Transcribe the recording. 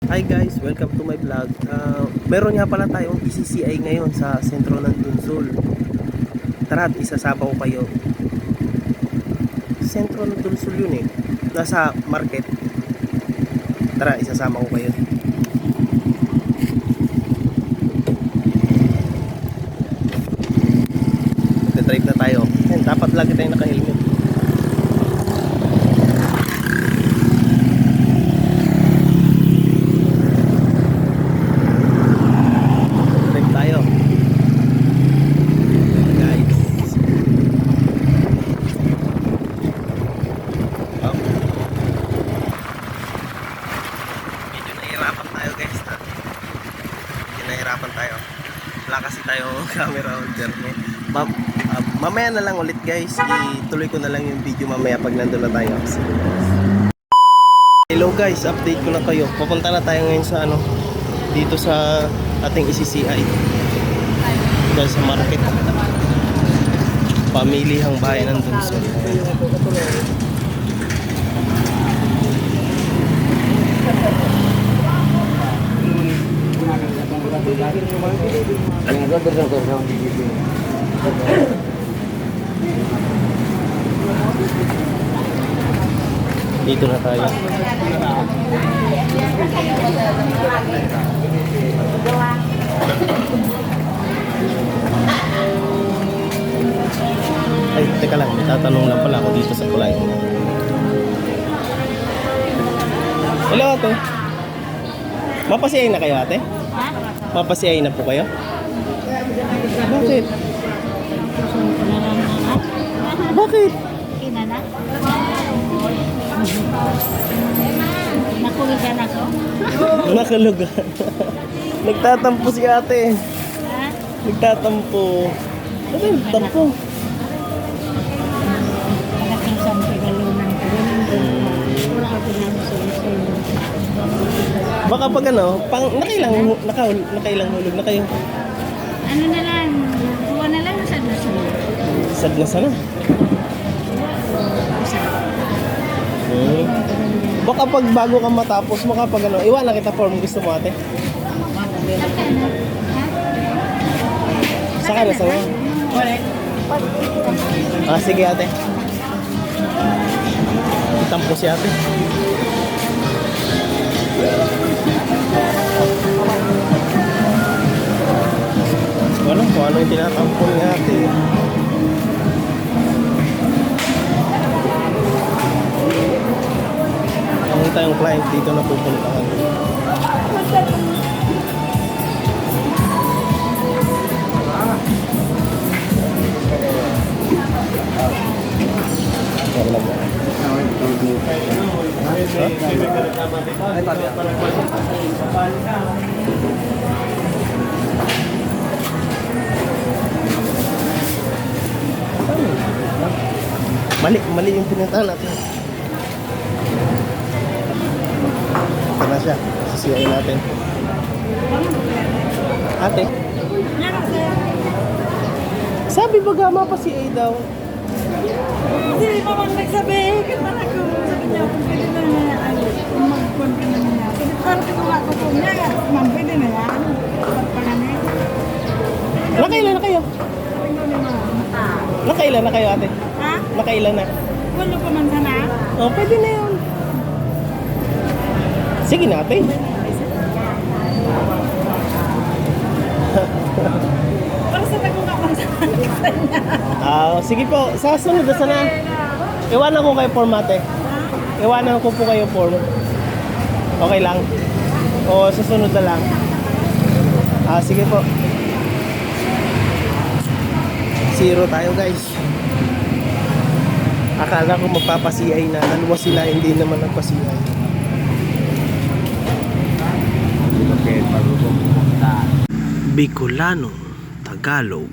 Hi guys, welcome to my vlog. Meron nga pala tayong ECCI ngayon sa sentro ng Dunsol. Tara, isasama ko kayo. Sentro ng Dunsol yun eh. Nasa market. Tara, isasama ko kayo. Magdadrive na tayo. Yan, dapat lagi tayo naka-helmet. Nahirapan tayo. Wala kasi tayo camera holder. Mamaya na lang ulit guys. Ituloy ko na lang yung video mamaya pag nandun na tayo. Hello guys, update ko na kayo. Pupunta na tayo ngayon sa dito sa ating ECCI. Dahil sa market. Pamilihang bayan ng Dunsol. Dito na tayo. Ay, teka lang, tatanong lang pala ako dito sa kulay. Hello ate. Mapasiyay na kayo ate? Mapasiyay na po kayo? Bakit? Bakit? Kinana? Nakulugan ako? Nakulugan. Nagtatampo si ate. Ha? Nagtatampo. Ano yung tampo? Malaking sampigalunan ko. Wala ako pinag-solusyon. Baka pag nakailang hulog na kayo. Ano na lang, buwan na lang sa dusun. Sad na sana. Baka pag bago ka matapos mo kapag iwan na kita form gusto mo ate. Saka na sana. Sige ate. Itampo si ate. Wala kung ano yung tinatampon nga ate. Ang tayong client dito na pupuntahan. Mali yung pinuntahan natin. Ito na siya. Sisiyain natin. Ate. Sabi baga mapasiyay daw. Hindi naman nagsabi. Kailan ako sabi niya kung pwede na mag-con ka na niya. Sabi ko nga ko niya. Ma'am, pwede na yan. Nakailan na kayo? Nakailan na kayo ate? Ha? Nakailan na? Walo pa man sana. Oh, pwede na yun. Sige natin. Para sa tago ka man sana. Sige po, sa sunod na sana. Iwanan ko kayo form ate. Iwanan ko po kayo form. Okay lang? O sa sunod na lang? Sige po. 0 tayo guys. Akala ko magpapasiyay na. Dalawa sila, hindi naman nagpasiyay. Bicolano, Tagalog.